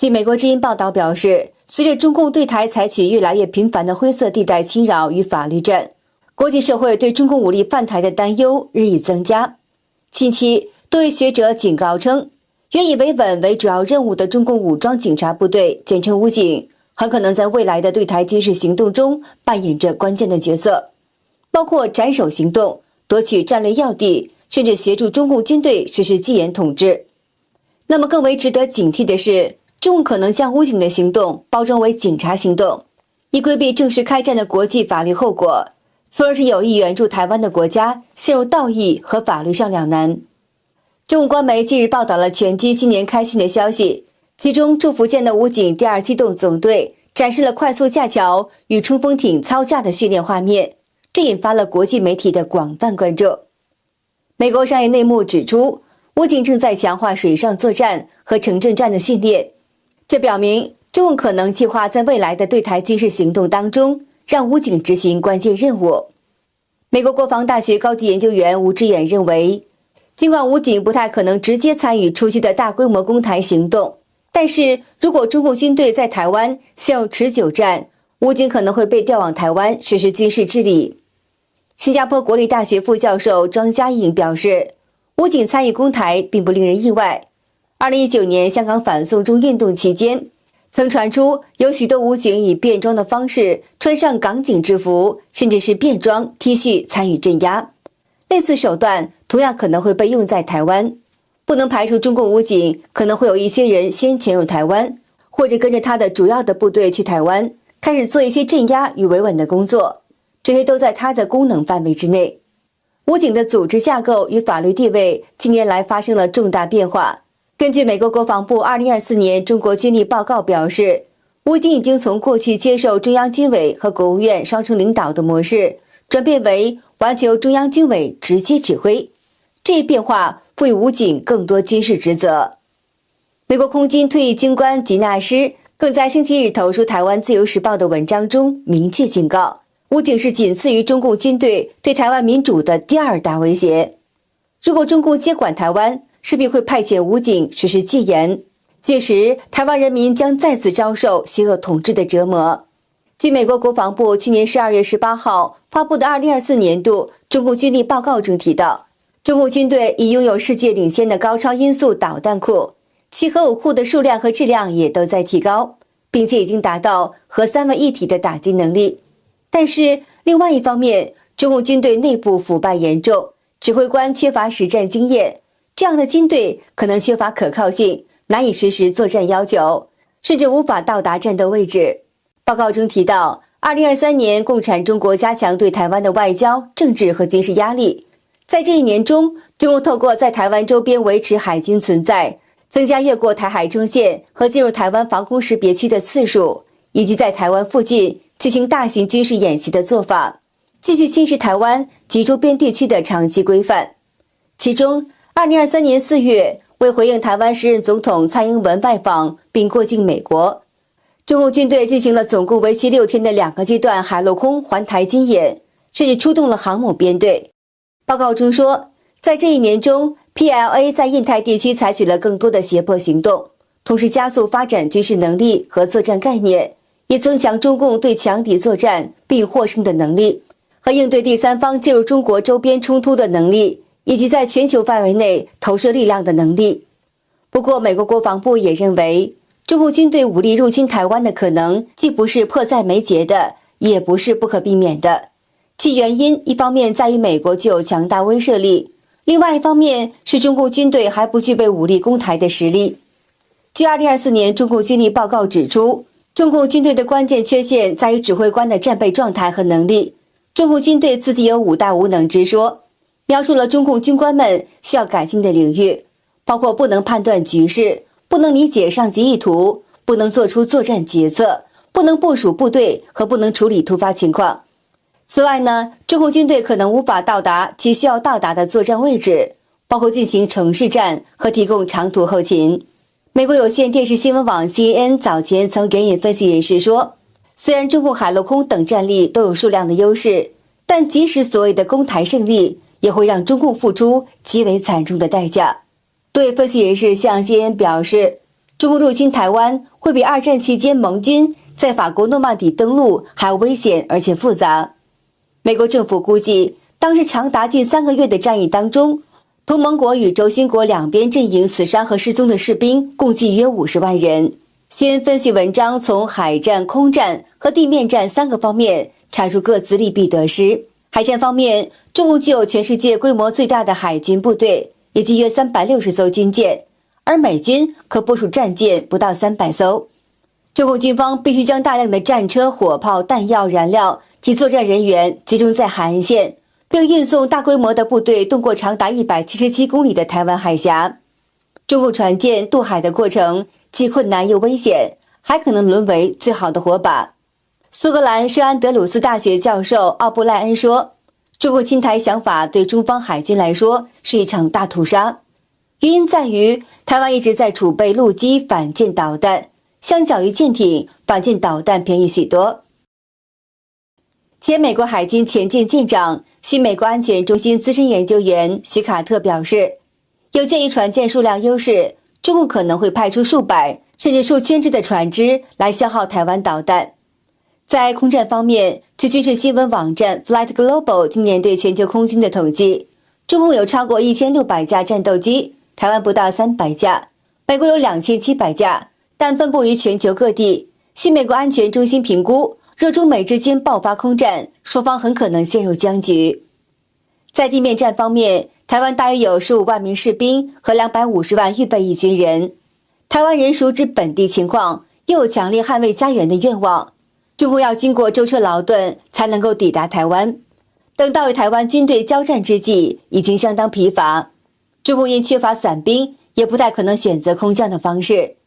据美国之音报道表示，随着中共对台采取越来越频繁的灰色地带侵扰与法律战，国际社会对中共武力犯台的担忧日益增加。近期，多位学者警告称，原以维稳为主要任务的中共武装警察部队，简称武警，很可能在未来的对台军事行动中扮演着关键的角色，包括斩首行动、夺取战略要地，甚至协助中共军队实施戒严统治。那么更为值得警惕的是，中共可能将武警的行动包装为警察行动，以规避正式开战的国际法律后果，从而使有意援助台湾的国家陷入道义和法律上两难。中共官媒近日报道了拳击今年开训的消息，其中驻福建的武警第2机动总队展示了快速架桥与冲锋艇操架的训练画面，这引发了国际媒体的广泛关注。美国商业内幕指出，武警正在强化水上作战和城镇战的训练，这表明中共可能计划在未来的对台军事行动当中让武警执行关键任务。美国国防大学高级研究员吴志远认为，尽管武警不太可能直接参与初期的大规模攻台行动，但是如果中共军队在台湾陷入持久战，武警可能会被调往台湾实施军事治理。新加坡国立大学副教授庄家颖表示，武警参与攻台并不令人意外。2019年香港反送中运动期间，曾传出有许多武警以便装的方式穿上港警制服，甚至是便装 T 恤参与镇压。类似手段同样可能会被用在台湾，不能排除中共武警可能会有一些人先潜入台湾，或者跟着他的主要的部队去台湾，开始做一些镇压与维稳的工作，这些都在他的功能范围之内。武警的组织架构与法律地位近年来发生了重大变化。根据美国国防部2024年中国军力报告表示，武警已经从过去接受中央军委和国务院双重领导的模式，转变为完全由中央军委直接指挥。这一变化赋予武警更多军事职责。美国空军退役军官吉纳斯更在星期日投书台湾自由时报的文章中明确警告，武警是仅次于中共军队对台湾民主的第2大威胁。如果中共接管台湾，势必会派遣武警实施戒严，届时台湾人民将再次遭受邪恶统治的折磨。据美国国防部去年12月18号发布的2024年度中共军力报告中提到，中共军队已拥有世界领先的高超音速导弹库，其核武库的数量和质量也都在提高，并且已经达到核三位一体的打击能力。但是另外一方面，中共军队内部腐败严重，指挥官缺乏实战经验，这样的军队可能缺乏可靠性，难以实施作战要求，甚至无法到达战斗位置。报告中提到，2023年共产中国加强对台湾的外交、政治和军事压力。在这一年中，中共透过在台湾周边维持海军存在，增加越过台海中线和进入台湾防空识别区的次数，以及在台湾附近进行大型军事演习的做法，继续侵蚀台湾及周边地区的长期规范。其中2023年4月，为回应台湾时任总统蔡英文外访并过境美国，中共军队进行了总共为期6天的2个阶段海陆空环台军演，甚至出动了航母编队。报告中说，在这一年中， PLA 在印太地区采取了更多的胁迫行动，同时加速发展军事能力和作战概念，也增强中共对强敌作战并获胜的能力，和应对第三方介入中国周边冲突的能力，以及在全球范围内投射力量的能力。不过，美国国防部也认为，中共军队武力入侵台湾的可能既不是迫在眉睫的，也不是不可避免的。其原因一方面在于美国具有强大威慑力，另外一方面是中共军队还不具备武力攻台的实力。据2024年中共军力报告指出，中共军队的关键缺陷在于指挥官的战备状态和能力。中共军队自己有5大无能之说，描述了中共军官们需要改进的领域，包括不能判断局势，不能理解上级意图，不能做出作战决策，不能部署部队和不能处理突发情况。此外呢，中共军队可能无法到达其需要到达的作战位置，包括进行城市战和提供长途后勤。美国有线电视新闻网 CNN 早前曾援引分析人士说，虽然中共海陆空等战力都有数量的优势，但即使所谓的攻台胜利，也会让中共付出极为惨重的代价。多位分析人士向 CNN 表示，中共入侵台湾会比二战期间盟军在法国诺曼底登陆还要危险而且复杂。美国政府估计，当时长达近3个月的战役当中，同盟国与轴心国两边阵营死伤和失踪的士兵共计约50万人。先分析文章从海战、空战和地面战3个方面阐述各自利弊得失。海战方面，中共具有全世界规模最大的海军部队，也即约360艘军舰，而美军可部署战舰不到300艘。中共军方必须将大量的战车、火炮、弹药、燃料及作战人员集中在海岸线，并运送大规模的部队渡过长达177公里的台湾海峡。中共船舰渡海的过程既困难又危险，还可能沦为最好的火把。苏格兰圣安德鲁斯大学教授奥布赖恩说，中共侵台想法对中方海军来说是一场大屠杀，原因在于台湾一直在储备陆基反舰导弹，相较于舰艇，反舰导弹便宜许多。前美国海军前舰舰长、新美国安全中心资深研究员许卡特表示，有鉴于船舰数量优势，中共可能会派出数百甚至数千只的船只来消耗台湾导弹。在空战方面，据军事新闻网站 Flight Global 今年对全球空军的统计，中共有超过1600架战斗机，台湾不到300架，美国有2700架，但分布于全球各地。新美国安全中心评估，若中美之间爆发空战，双方很可能陷入僵局。在地面战方面，台湾大约有15万名士兵和250万预备役军人。台湾人熟知本地情况，又有强烈捍卫家园的愿望。中共要经过舟车劳顿才能够抵达台湾，等到与台湾军队交战之际，已经相当疲乏。中共因缺乏伞兵，也不太可能选择空降的方式。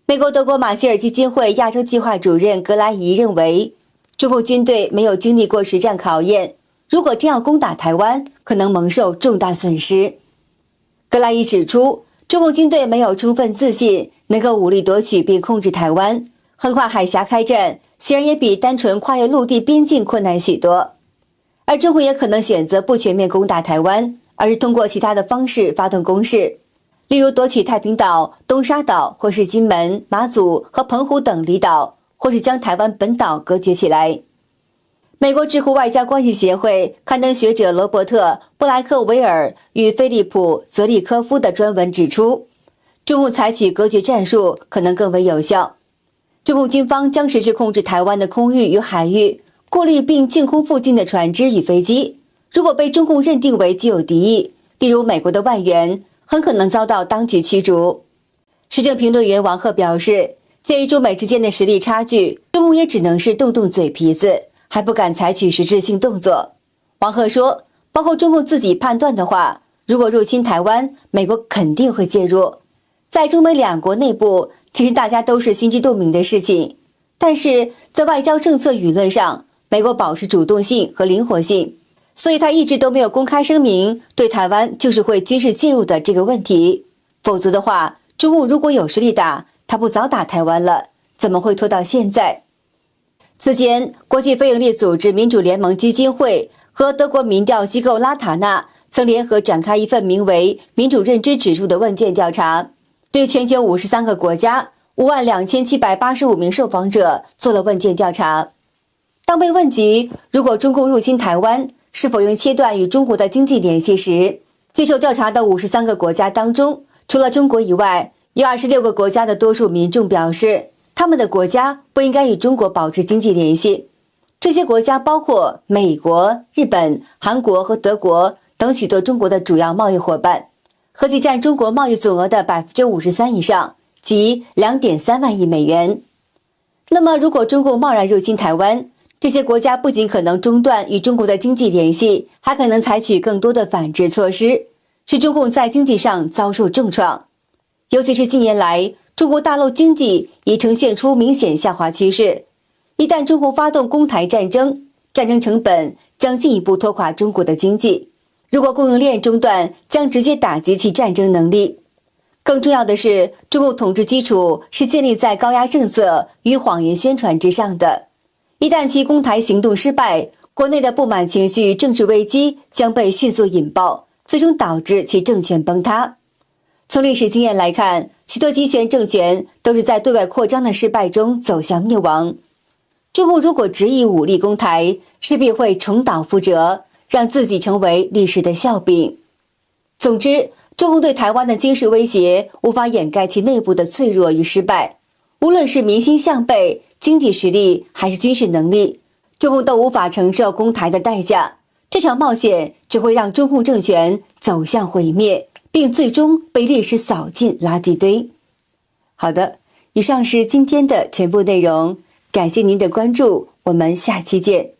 美国德国马歇尔基金会亚洲计划主任格莱伊认为，中共军队没有经历过实战考验，如果真要攻打台湾，可能蒙受重大损失。格莱伊指出，中共军队没有充分自信能够武力夺取并控制台湾，横跨海峡开战显然也比单纯跨越陆地边境困难许多。而中国也可能选择不全面攻打台湾，而是通过其他的方式发动攻势，例如夺取太平岛、东沙岛，或是金门、马祖和澎湖等离岛，或是将台湾本岛隔绝起来。美国智库外交关系协会刊登学者罗伯特·布莱克维尔与菲利普·泽利科夫的专文指出，中共采取隔绝战术可能更为有效。中共军方将实施控制台湾的空域与海域，过滤并净空附近的船只与飞机。如果被中共认定为具有敌意，例如美国的外援，很可能遭到当局驱逐。时政评论员王鹤表示，鉴于中美之间的实力差距，中共也只能是动动嘴皮子，还不敢采取实质性动作。王鹤说，包括中共自己判断的话，如果入侵台湾，美国肯定会介入。在中美两国内部，其实大家都是心知肚明的事情，但是在外交政策舆论上，美国保持主动性和灵活性，所以他一直都没有公开声明对台湾就是会军事介入的这个问题。否则的话，中共如果有实力打，他不早打台湾了，怎么会拖到现在？此前，国际非营利组织民主联盟基金会和德国民调机构拉塔纳曾联合展开一份名为民主认知指数的问卷调查，对全球53个国家52785名受访者做了问卷调查。当被问及如果中共入侵台湾，是否应切断与中国的经济联系时，接受调查的53个国家当中，除了中国以外，有26个国家的多数民众表示，他们的国家不应该与中国保持经济联系。这些国家包括美国、日本、韩国和德国等许多中国的主要贸易伙伴，合计占中国贸易总额的 53% 以上，即 2.3 万亿美元。那么如果中共贸然入侵台湾，这些国家不仅可能中断与中国的经济联系，还可能采取更多的反制措施，使中共在经济上遭受重创。尤其是近年来，中国大陆经济已呈现出明显下滑趋势。一旦中国发动攻台战争，战争成本将进一步拖垮中国的经济。如果供应链中断，将直接打击其战争能力。更重要的是，中共统治基础是建立在高压政策与谎言宣传之上的。一旦其攻台行动失败，国内的不满情绪、政治危机将被迅速引爆，最终导致其政权崩塌。从历史经验来看，许多集权政权都是在对外扩张的失败中走向灭亡。中共如果执意武力攻台，势必会重蹈覆辙，让自己成为历史的笑柄。总之，中共对台湾的军事威胁无法掩盖其内部的脆弱与失败，无论是民心向背、经济实力还是军事能力，中共都无法承受攻台的代价。这场冒险只会让中共政权走向毁灭，并最终被历史扫进垃圾堆。好的，以上是今天的全部内容，感谢您的关注，我们下期见。